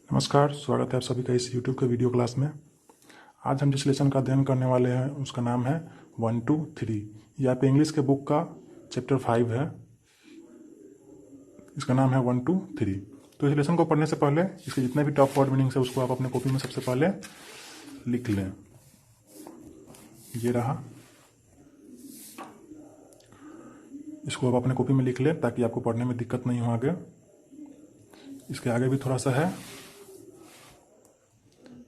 नमस्कार, स्वागत है आप सभी का इस YouTube के वीडियो क्लास में। आज हम जिस लेसन का अध्ययन करने वाले हैं उसका नाम है 1 2 3। यह आप इंग्लिश के बुक का चैप्टर 5 है। इसका नाम है 1 2 3। तो इस लेसन को पढ़ने से पहले इसके जितने भी टॉप वर्ड मीनिंग्स है उसको आप अपने कॉपी में सबसे पहले लिख लें। ये रहा, इसको आप अपने कॉपी में लिख लें ताकि आपको पढ़ने में दिक्कत नहीं हो आगे। इसके आगे भी थोड़ा सा है,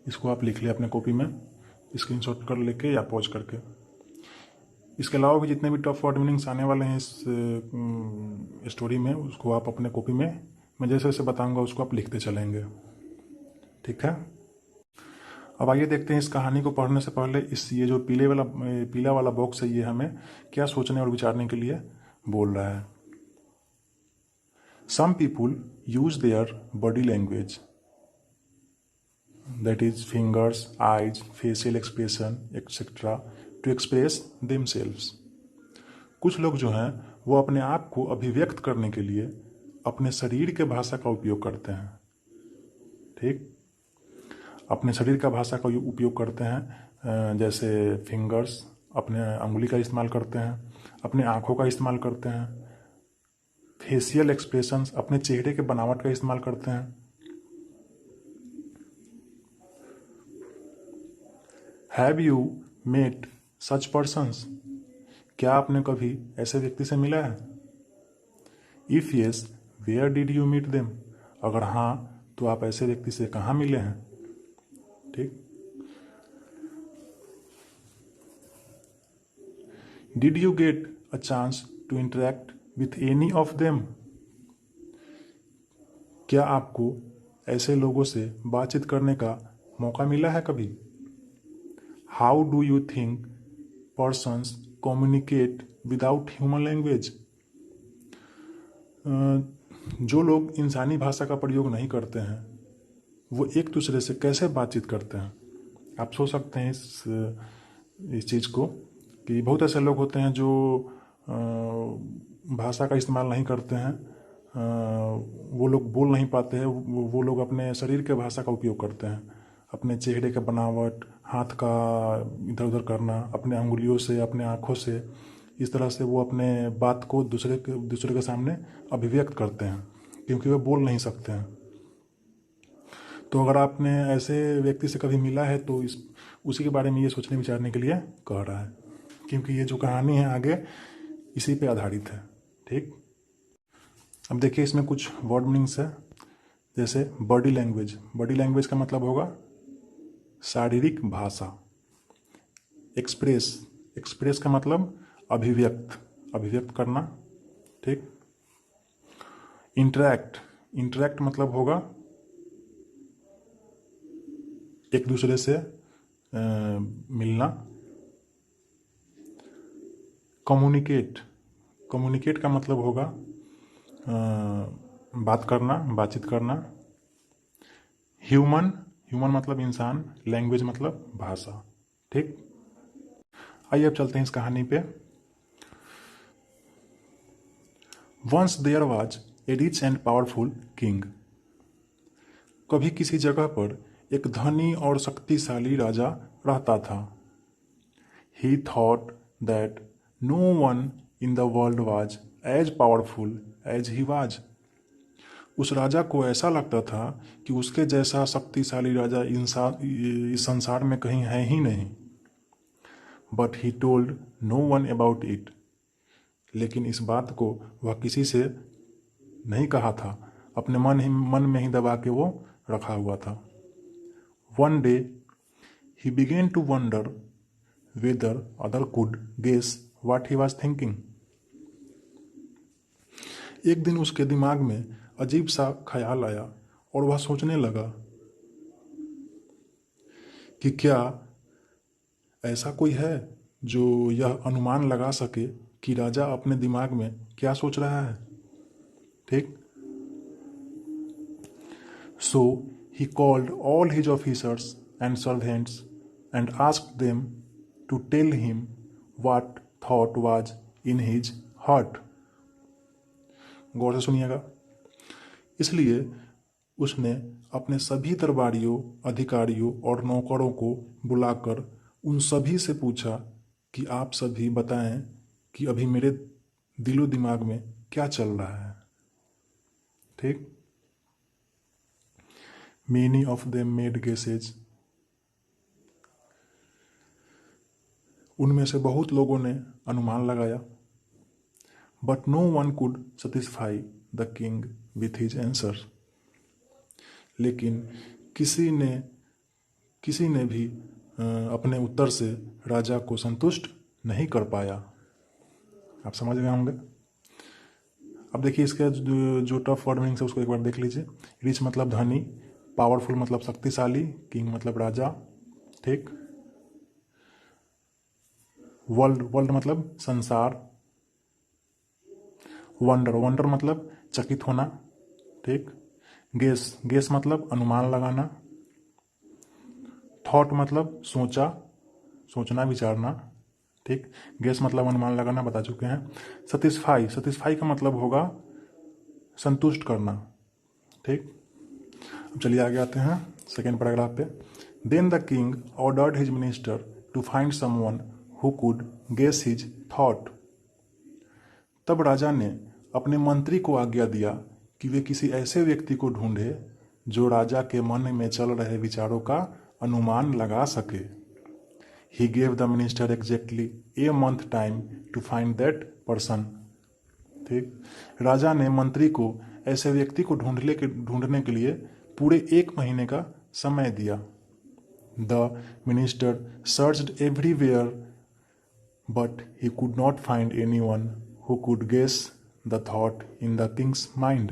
इसको आप लिख लें अपने कॉपी में स्क्रीनशॉट कर लेके या पॉज करके। इसके अलावा भी जितने भी टॉप वर्ड मीनिंग्स आने वाले हैं इस स्टोरी में उसको आप अपने कॉपी में मैं जैसे जैसे बताऊंगा उसको आप लिखते चलेंगे, ठीक है। अब आइए देखते हैं इस कहानी को पढ़ने से पहले ये जो पीला वाला बॉक्स है ये हमें क्या सोचने और विचारने के लिए बोल रहा है। Some people use their body language, that is fingers, eyes, facial expression etc. to express themselves। कुछ लोग जो हैं वो अपने आप को अभिव्यक्त करने के लिए अपने शरीर के भाषा का उपयोग करते हैं, ठीक। अपने शरीर का भाषा का उपयोग करते हैं, जैसे फिंगर्स अपने अंगुली का इस्तेमाल करते हैं, अपने आँखों का इस्तेमाल करते हैं, फेशियल एक्सप्रेशंस अपने चेहरे के बनावट का इस्तेमाल करते हैं। Have you met such persons, क्या आपने कभी ऐसे व्यक्ति से मिला है। If yes where did you meet them, अगर हाँ तो आप ऐसे व्यक्ति से कहाँ मिले हैं, ठीक। Did you get a chance to interact with any of them, क्या आपको ऐसे लोगों से बातचीत करने का मौका मिला है कभी। How do you think persons communicate without human language, जो लोग इंसानी भाषा का प्रयोग नहीं करते हैं वो एक दूसरे से कैसे बातचीत करते हैं। आप सोच सकते हैं इस चीज़ को कि बहुत ऐसे लोग होते हैं जो भाषा का इस्तेमाल नहीं करते हैं, वो लोग बोल नहीं पाते हैं, वो लोग अपने शरीर के भाषा का उपयोग करते हैं, अपने चेहरे का बनावट, हाथ का इधर उधर करना, अपने अंगुलियों से, अपने आँखों से, इस तरह से वो अपने बात को दूसरे के सामने अभिव्यक्त करते हैं क्योंकि वो बोल नहीं सकते हैं। तो अगर आपने ऐसे व्यक्ति से कभी मिला है तो उसी के बारे में ये सोचने विचारने के लिए कह रहा है, क्योंकि ये जो कहानी है आगे इसी पे आधारित है, ठीक। अब देखिए इसमें कुछ वर्ड मीनिंग्स है, जैसे बॉडी लैंग्वेज। बॉडी लैंग्वेज का मतलब होगा शारीरिक भाषा। एक्सप्रेस का मतलब अभिव्यक्त करना, ठीक। इंटरैक्ट मतलब होगा एक दूसरे से मिलना। कम्युनिकेट का मतलब होगा बातचीत करना। ह्यूमन मतलब इंसान, लैंग्वेज मतलब भाषा, ठीक। आइए अब चलते हैं इस कहानी पे। Once there was a rich and powerful king, कभी किसी जगह पर एक धनी और शक्तिशाली राजा रहता था। He thought that no one in the world was as powerful as he was, उस राजा को ऐसा लगता था कि उसके जैसा शक्तिशाली राजा इस संसार में कहीं है ही नहीं। But he told no one about it, लेकिन इस बात को वह किसी से नहीं कहा था, अपने मन में ही दबा के वो रखा हुआ था। One day he began to wonder whether other could guess what he was thinking, एक दिन उसके दिमाग में अजीब सा ख्याल आया और वह सोचने लगा कि क्या ऐसा कोई है जो यह अनुमान लगा सके कि राजा अपने दिमाग में क्या सोच रहा है, ठीक। So he called all his officers and servants and asked them to tell him what thought was in his heart. गौर से सुनिएगा। इसलिए उसने अपने सभी दरबारियों, अधिकारियों और नौकरों को बुलाकर उन सभी से पूछा कि आप सभी बताएं कि अभी मेरे दिलो दिमाग में क्या चल रहा है। ठीक। Many of them made guesses, उनमें से बहुत लोगों ने अनुमान लगाया। But no one could satisfy the king with his answer, लेकिन किसी ने भी अपने उत्तर से राजा को संतुष्ट नहीं कर पाया। आप समझ गए होंगे। अब देखिए इसके जो टफ वर्ड मीनिंग्स है उसको एक बार देख लीजिए। रिच मतलब धनी, पावरफुल मतलब शक्तिशाली, किंग मतलब राजा। ठीक। वर्ल्ड, वर्ल्ड मतलब संसार। वंडर, वंडर मतलब चकित होना। ठीक। गेस, गेस मतलब अनुमान लगाना। थॉट मतलब सोचा, सोचना, विचारना। ठीक। गेस मतलब अनुमान लगाना, बता चुके हैं। सेटिस्फाई, सेटिस्फाई का मतलब होगा संतुष्ट करना। ठीक। अब चलिए आगे आते हैं सेकेंड पैराग्राफ पे। Then the king ordered his minister to find someone who could guess his thought, तब राजा ने अपने मंत्री को आज्ञा दिया कि वे किसी ऐसे व्यक्ति को ढूंढे जो राजा के मन में चल रहे विचारों का अनुमान लगा सके। He gave the minister exactly a month time to find that person। ठीक। राजा ने मंत्री को ऐसे व्यक्ति को ढूंढने के लिए पूरे 1 महीने का समय दिया। The minister searched everywhere but he could not find anyone who could guess the thought in the king's mind।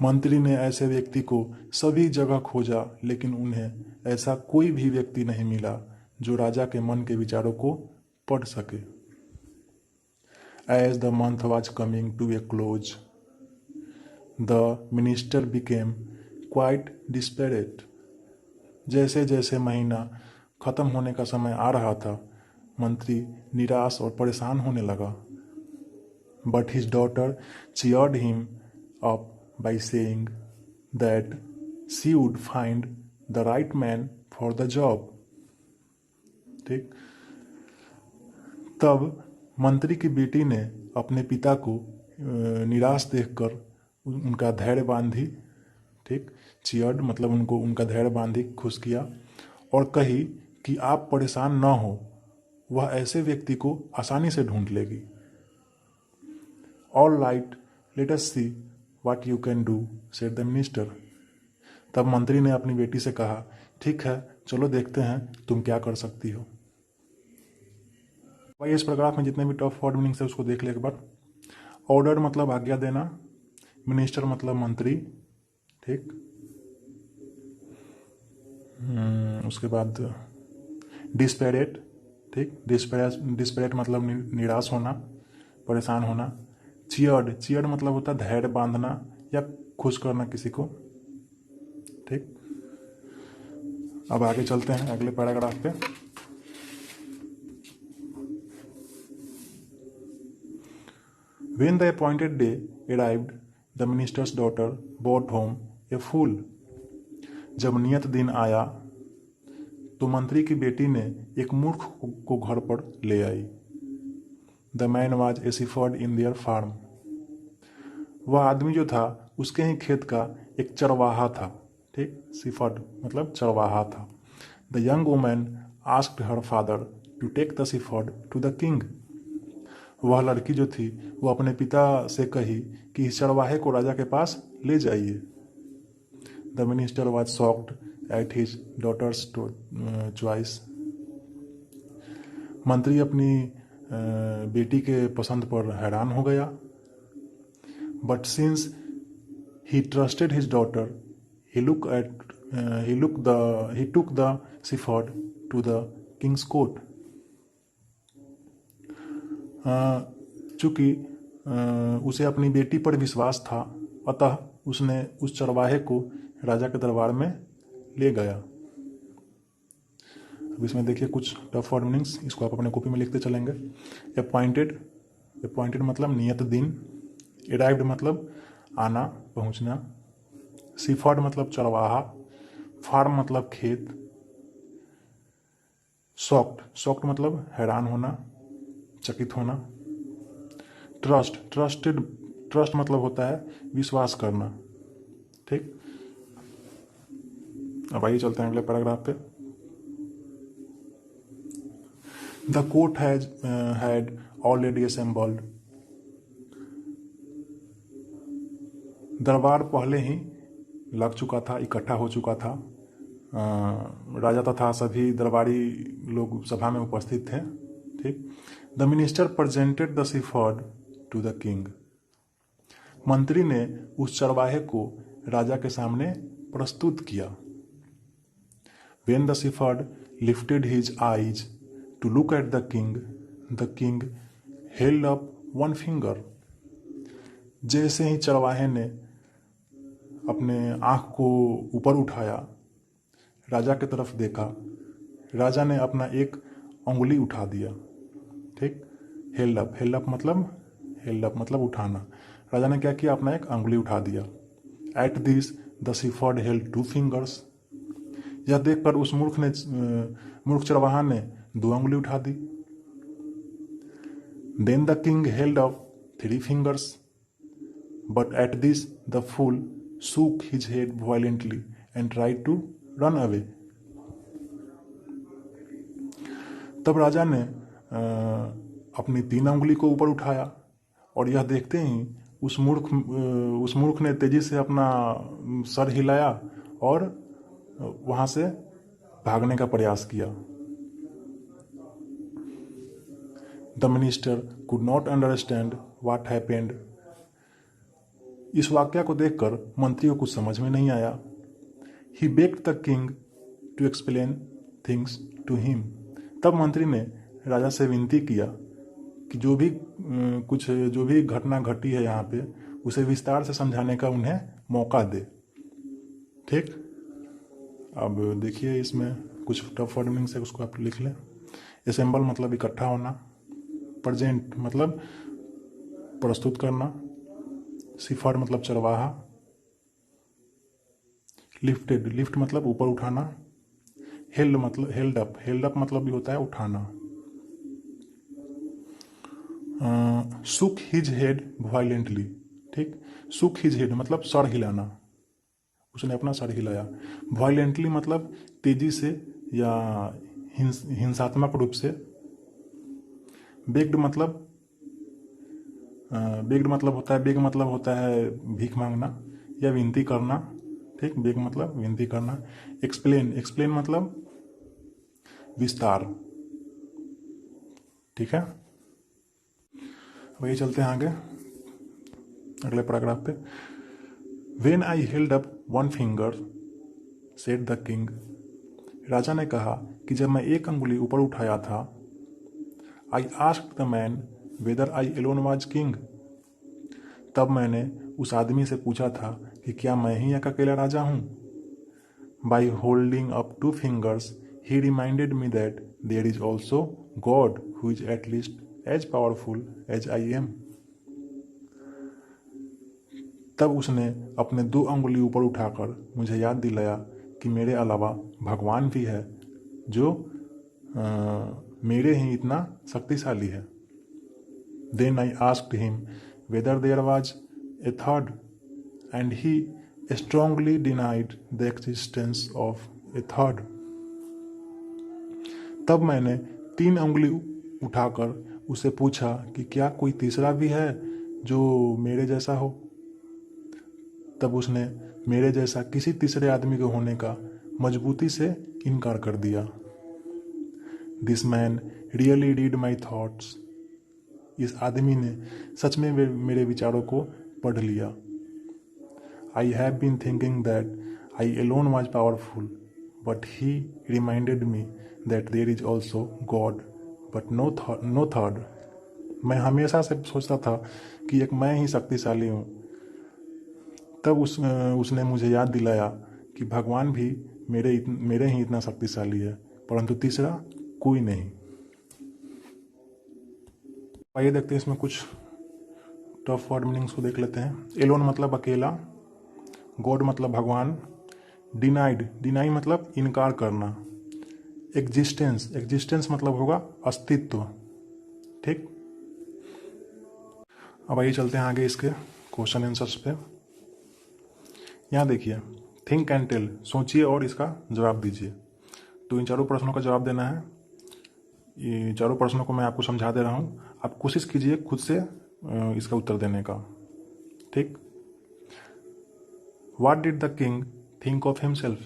मंत्री ने ऐसे व्यक्ति को सभी जगह खोजा, लेकिन उन्हें ऐसा कोई भी व्यक्ति नहीं मिला जो राजा के मन के विचारों को पढ़ सके। As the month was coming to a close, the minister became quite desperate। जैसे जैसे महीना खत्म होने का समय आ रहा था, मंत्री निराश और परेशान होने लगा। But his daughter cheered him up by saying that she would find the right man for the job। ठीक। तब मंत्री की बेटी ने अपने पिता को निराश देखकर उनका धैर्य बांधी। ठीक। चीयर्ड मतलब उनका धैर्य बांधी, खुश किया और कही कि आप परेशान न हो, वह ऐसे व्यक्ति को आसानी से ढूंढ लेगी। All right, let us see what you can do, said the minister. तब मंत्री ने अपनी बेटी से कहा, ठीक है, चलो देखते हैं तुम क्या कर सकती हो। भाई इस पैराग्राफ में जितने भी टफ वर्ड मीनिंग्स है उसको देख ले एक बार। ऑर्डर मतलब आज्ञा देना, मिनिस्टर मतलब मंत्री। ठीक। उसके बाद डिस्पेरेट। ठीक। डिस्पेरेट मतलब निराश होना, परेशान होना। चियर्ड, चियर्ड मतलब होता है धैर्य बांधना या खुश करना किसी को। ठीक। अब आगे चलते हैं अगले पैराग्राफ पे। When the appointed day arrived, the minister's daughter brought home a fool। जब नियत दिन आया तो मंत्री की बेटी ने एक मूर्ख को घर पर ले आई। The man was a shepherd in their farm। वह आदमी जो था उसके ही खेत का एक चरवाहा था। ठीक। shepherd मतलब चरवाहा था। The young woman asked her father to take the shepherd to the king। वह लड़की जो थी वो अपने पिता से कही कि इस चरवाहे को राजा के पास ले जाइए। The minister was shocked at his daughter's choice. मंत्री अपनी बेटी के पसंद पर हैरान हो गया। But since he trusted his daughter, he took the shepherd to the king's court। चूंकि उसे अपनी बेटी पर विश्वास था, अतः उसने उस चरवाहे को राजा के दरबार में ले गया। अब इसमें देखिए कुछ टफ वर्ड मीनिंग्स, इसको आप अपने कॉपी में लिखते चलेंगे। अपॉइंटेड, अपॉइंटेड मतलब नियत दिन। अराइव्ड मतलब आना, पहुंचना। शिफर्ड मतलब चरवाहा, फार्म मतलब खेत। शॉक्ड मतलब हैरान होना, चकित होना। ट्रस्ट मतलब होता है विश्वास करना। ठीक, अब आइए चलते हैं अगले पैराग्राफ पे। The court had already assembled. दरबार पहले ही लग चुका था, इकट्ठा हो चुका था। राजा तथा सभी दरबारी लोग सभा में उपस्थित थे। ठीक, the minister presented the shepherd to the king. मंत्री ने उस चरवाहे को राजा के सामने प्रस्तुत किया। When the shepherd lifted his eyes to look at the king held up one finger. जैसे ही चरवाहे ने अपने आँख को ऊपर उठाया, राजा की तरफ देखा, राजा ने अपना एक उंगली उठा दिया। ठीक, हेल्ड अप मतलब उठाना। राजा ने क्या किया, अपना एक उंगली उठा दिया। Eight this the shepherd held two fingers. यह देखकर उस मूर्ख चरवाहा ने 2 उंगली उठा दी। Then the king held up 3 fingers, but at this the fool shook his head violently and tried to run away. तब राजा ने अपनी 3 उंगली को ऊपर उठाया और यह देखते ही उस मूर्ख ने तेजी से अपना सर हिलाया और वहां से भागने का प्रयास किया। The minister could not understand what happened. इस वाक्य को देखकर मंत्री को कुछ समझ में नहीं आया। He begged the king to explain things to him. तब मंत्री ने राजा से विनती किया कि जो भी घटना घटी है यहाँ पे, उसे विस्तार से समझाने का उन्हें मौका दे। ठीक, अब देखिए इसमें कुछ टफ वर्ड मीनिंग्स है, उसको आप लिख लें। असेंबल मतलब इकट्ठा होना, प्रेजेंट मतलब प्रस्तुत करना, शिफर्ड मतलब चरवाहा, लिफ्ट मतलब ऊपर उठाना, हेल्ड अप मतलब भी होता है उठाना। Shook his head violently. ठीक, शुक हिज हेड मतलब सर हिलाना, उसने अपना सर हिलाया। वायलेंटली मतलब तेजी से या हिंसात्मक रूप से। बेग्ड मतलब होता है भीख मांगना या विनती करना। ठीक, बेग मतलब विनती करना। एक्सप्लेन मतलब विस्तार। ठीक है, वही चलते हैं आगे अगले पैराग्राफ पे। When I held up one finger, said the king. राजा ने कहा कि जब मैं एक अंगुली ऊपर उठाया था, I asked the man whether I alone was king. तब मैंने उस आदमी से पूछा था कि क्या मैं ही एक अकेला राजा हूँ। By holding up 2 fingers, he reminded me that there is also God who is at least as powerful as I am. तब उसने अपने 2 अंगुली ऊपर उठाकर मुझे याद दिलाया कि मेरे अलावा भगवान भी है जो मेरे ही इतना शक्तिशाली है। Then I asked him whether there was a third, and he strongly denied the existence of a third. तब मैंने 3 उंगली उठाकर उसे पूछा कि क्या कोई तीसरा भी है जो मेरे जैसा हो। तब उसने मेरे जैसा किसी तीसरे आदमी के होने का मजबूती से इनकार कर दिया। This man really read my thoughts. इस आदमी ने सच में मेरे विचारों को पढ़ लिया। I have been thinking that I alone was powerful, but he reminded me that there is also God but no third. मैं हमेशा से सोचता था कि एक मैं ही शक्तिशाली हूँ। तब उसने मुझे याद दिलाया कि भगवान भी मेरे ही इतना शक्तिशाली है, परंतु तीसरा कोई नहीं। आइए देखते हैं इसमें कुछ टफ वर्ड मीनिंग्स को देख लेते हैं। एलोन मतलब अकेला, गॉड मतलब भगवान, डिनाई मतलब इनकार करना, एग्जिस्टेंस मतलब होगा अस्तित्व। ठीक, अब आइए चलते हैं आगे इसके क्वेश्चन आंसर्स पे। यहाँ देखिए, थिंक एंड टेल, सोचिए और इसका जवाब दीजिए। तो इन चारों प्रश्नों का जवाब देना है। ये चारों प्रश्नों को मैं आपको समझा दे रहा हूँ, आप कोशिश कीजिए खुद से इसका उत्तर देने का। ठीक, what did the king think of himself,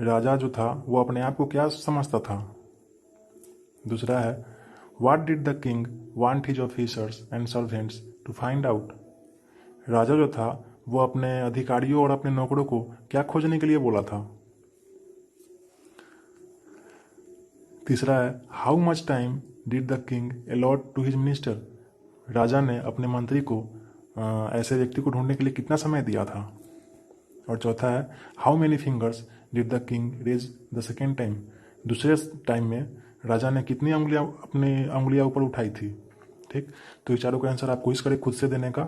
राजा जो था वो अपने आप को क्या समझता था। दूसरा है, what did the king want his officers and servants to find out, राजा जो था वो अपने अधिकारियों और अपने नौकरों को क्या खोजने के लिए बोला था। तीसरा है, how much time did the king allot to his minister, राजा ने अपने मंत्री को ऐसे व्यक्ति को ढूंढने के लिए कितना समय दिया था। और चौथा है, how many fingers did the king raise the second time, दूसरे टाइम में राजा ने कितनी उंगलियां ऊपर उठाई थी। ठीक, तो ये चारों का आंसर आप कोशिश करें खुद से देने का।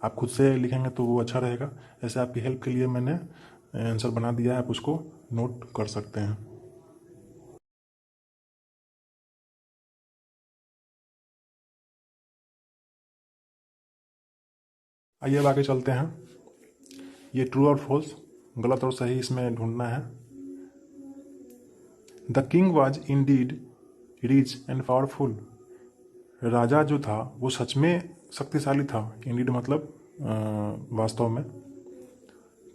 आप खुद से लिखेंगे तो वो अच्छा रहेगा। ऐसे आपकी हेल्प के लिए मैंने आंसर बना दिया है, आप उसको नोट कर सकते हैं। आइए अब आगे चलते हैं। ये ट्रू और फॉल्स, गलत और सही इसमें ढूंढना है। The king was indeed rich and powerful, राजा जो था वो सच में शक्तिशाली था। इंडीड मतलब वास्तव में,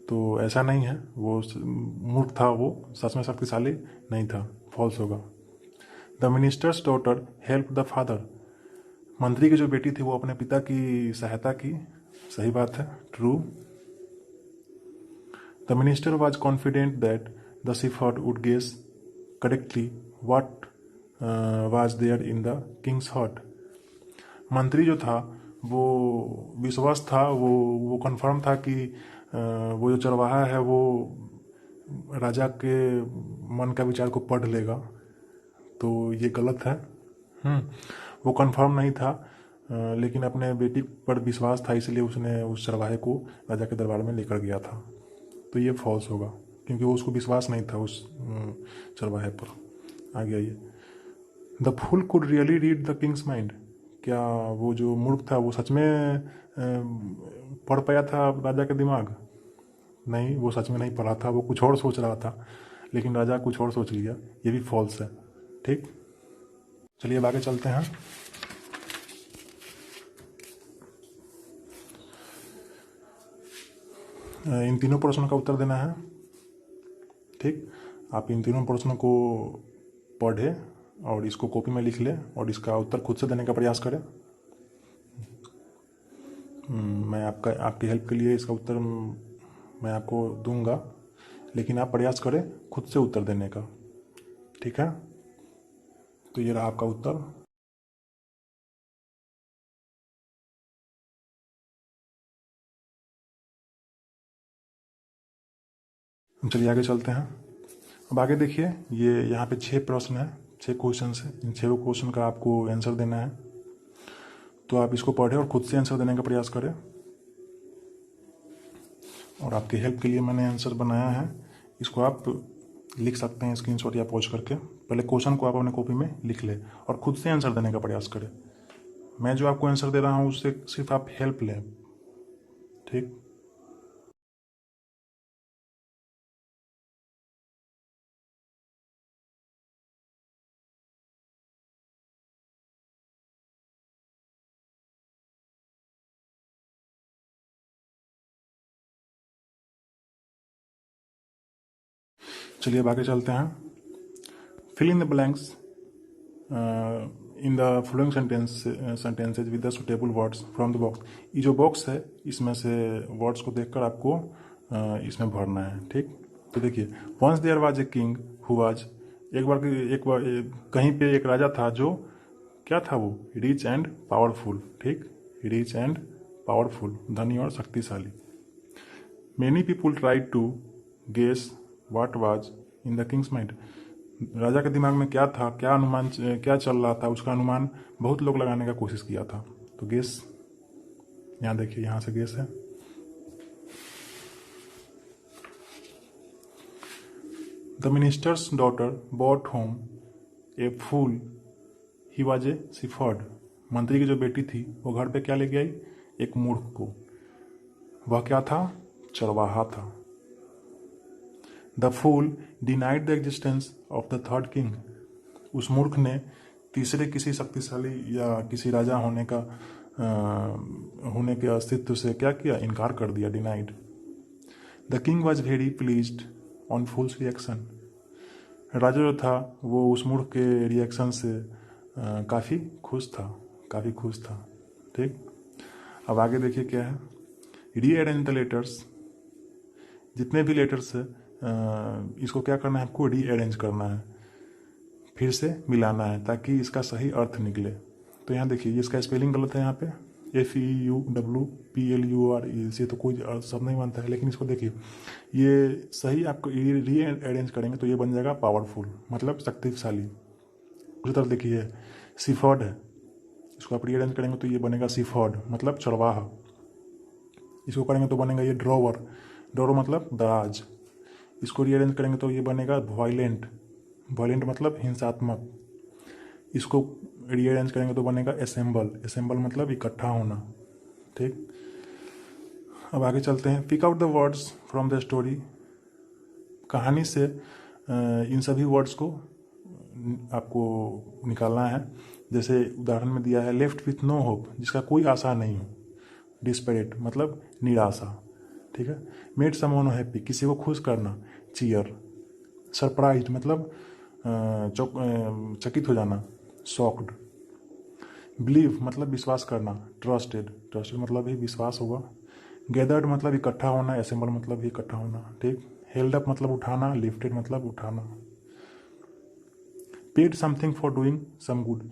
तो ऐसा नहीं है वो मूर्ख था, वो सच में शक्तिशाली नहीं था, फॉल्स होगा। The minister's daughter help the father, मंत्री की जो बेटी थी वो अपने पिता की सहायता की, सही बात है, true. The minister was confident that the shepherd would guess correctly what was there in the king's heart, मंत्री जो था वो विश्वास था, वो कंफर्म था कि वो जो चरवाहा है वो राजा के मन का विचार को पढ़ लेगा, तो ये गलत है। वो कंफर्म नहीं था, लेकिन अपने बेटी पर विश्वास था, इसलिए उसने उस चरवाहे को राजा के दरबार में लेकर गया था, तो ये फॉल्स होगा क्योंकि वो उसको विश्वास नहीं था उस चरवाहे पर। आगे आइए, the fool could really read the king's mind, क्या वो जो मूर्ख था वो सच में पढ़ पाया था राजा का दिमाग। नहीं, वो सच में नहीं पढ़ा था, वो कुछ और सोच रहा था, लेकिन राजा कुछ और सोच लिया, ये भी फॉल्स है। ठीक, चलिए अब आगे चलते हैं। इन तीनों प्रश्नों का उत्तर देना है। ठीक, आप इन तीनों प्रश्नों को पढ़ें और इसको कॉपी में लिख लें और इसका उत्तर खुद से देने का प्रयास करें। मैं आपकी हेल्प के लिए इसका उत्तर मैं आपको दूंगा, लेकिन आप प्रयास करें खुद से उत्तर देने का। ठीक है, तो ये रहा आपका उत्तर। चलिए आगे चलते हैं। अब आगे देखिए, ये यहाँ पे 6 प्रश्न है, 6 क्वेश्चन है। इन 6 क्वेश्चन का आपको आंसर देना है, तो आप इसको पढ़ें और खुद से आंसर देने का प्रयास करें। और आपकी हेल्प के लिए मैंने आंसर बनाया है, इसको आप लिख सकते हैं स्क्रीनशॉट या पॉज करके। पहले क्वेश्चन को आप अपने कॉपी में लिख लें और खुद से आंसर देने का प्रयास करें। मैं जो आपको आंसर दे रहा हूँ उससे सिर्फ आप हेल्प लें। ठीक, चलिए अब आगे चलते हैं। Fill in the blanks in the following sentences with the suitable words from the box. ये जो बॉक्स है इसमें से वर्ड्स को देखकर आपको इसमें भरना है। ठीक, तो देखिए, once there was a king who was, एक बार कहीं पे एक राजा था जो क्या था, वो रिच एंड पावरफुल। ठीक, रिच एंड पावरफुल, धनी और शक्तिशाली। Many people try to guess what was in the king's mind, राजा के दिमाग में क्या था, क्या चल रहा था, उसका अनुमान बहुत लोग लगाने का कोशिश किया था। तो गेस यहाँ देखिए, यहाँ से गेस है। The minister's daughter brought home a fool, he was a shepherd. मंत्री की जो बेटी थी वो घर पे क्या लेके आई? एक मूर्ख को। वह क्या था? चरवाहा था। The fool denied the existence of the third king. उस मूर्ख ने तीसरे किसी शक्तिशाली या किसी राजा होने के अस्तित्व से क्या किया? इनकार कर दिया, denied. The king was very pleased on fool's reaction. राजा जो था वो उस मूर्ख के रिएक्शन से काफ़ी खुश था। ठीक, अब आगे देखिए क्या है। Rearrange the letters. जितने भी लेटर्स है इसको क्या करना है? आपको रीअरेंज करना है, फिर से मिलाना है ताकि इसका सही अर्थ निकले। तो यहाँ देखिए, इसका स्पेलिंग गलत है। यहाँ पे FEUWPLUR, से तो कोई शब्द नहीं बनता है, लेकिन इसको देखिए, ये सही आपको रीअरेंज करेंगे तो ये बन जाएगा पावरफुल, मतलब शक्तिशाली। उसी तरह देखिए, सिफर्ड है, इसको आप रीअरेंज करेंगे तो ये बनेगा सिफर्ड, मतलब चरवाहा। इसको करेंगे तो बनेगा ये ड्रॉवर, ड्रॉवर मतलब दराज। इसको रीअरेंज करेंगे तो ये बनेगा वायलेंट, वायलेंट मतलब हिंसात्मक। इसको रीअरेंज करेंगे तो बनेगा असेंबल, असेंबल मतलब इकट्ठा होना। ठीक, अब आगे चलते हैं। Pick out the words from the story. कहानी से इन सभी वर्ड्स को आपको निकालना है। जैसे उदाहरण में दिया है, लेफ्ट विथ नो होप, जिसका कोई आशा नहीं हो। डिस्पेरेट मतलब निराशा। ठीक है। मेड समवन हैप्पी, किसी को खुश करना। चीयर। सरप्राइज मतलब चकित हो जाना। शॉक्ड। बिलीव मतलब विश्वास करना। ट्रस्टेड, ट्रस्टेड मतलब ही विश्वास होगा। गैदर्ड मतलब इकट्ठा होना। असेंबल मतलब ही इकट्ठा होना। ठीक। हेल्ड अप मतलब उठाना। लिफ्टेड मतलब उठाना। Paid something for doing some good,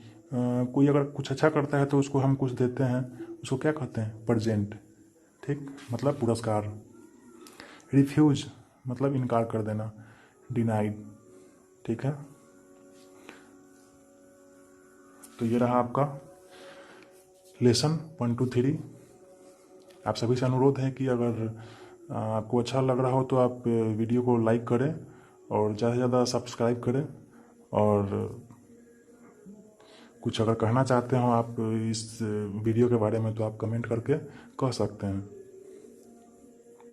कोई अगर कुछ अच्छा करता है तो उसको हम कुछ देते हैं, उसको क्या कहते हैं? प्रेजेंट। ठीक, मतलब पुरस्कार। रिफ्यूज मतलब इनकार कर देना। डिनाइड। ठीक है, तो ये रहा आपका लेसन 1 2 3। आप सभी से अनुरोध है कि अगर आपको अच्छा लग रहा हो तो आप वीडियो को लाइक करें और ज़्यादा से ज़्यादा सब्सक्राइब करें। और कुछ अगर कहना चाहते हो आप इस वीडियो के बारे में तो आप कमेंट करके कह सकते हैं।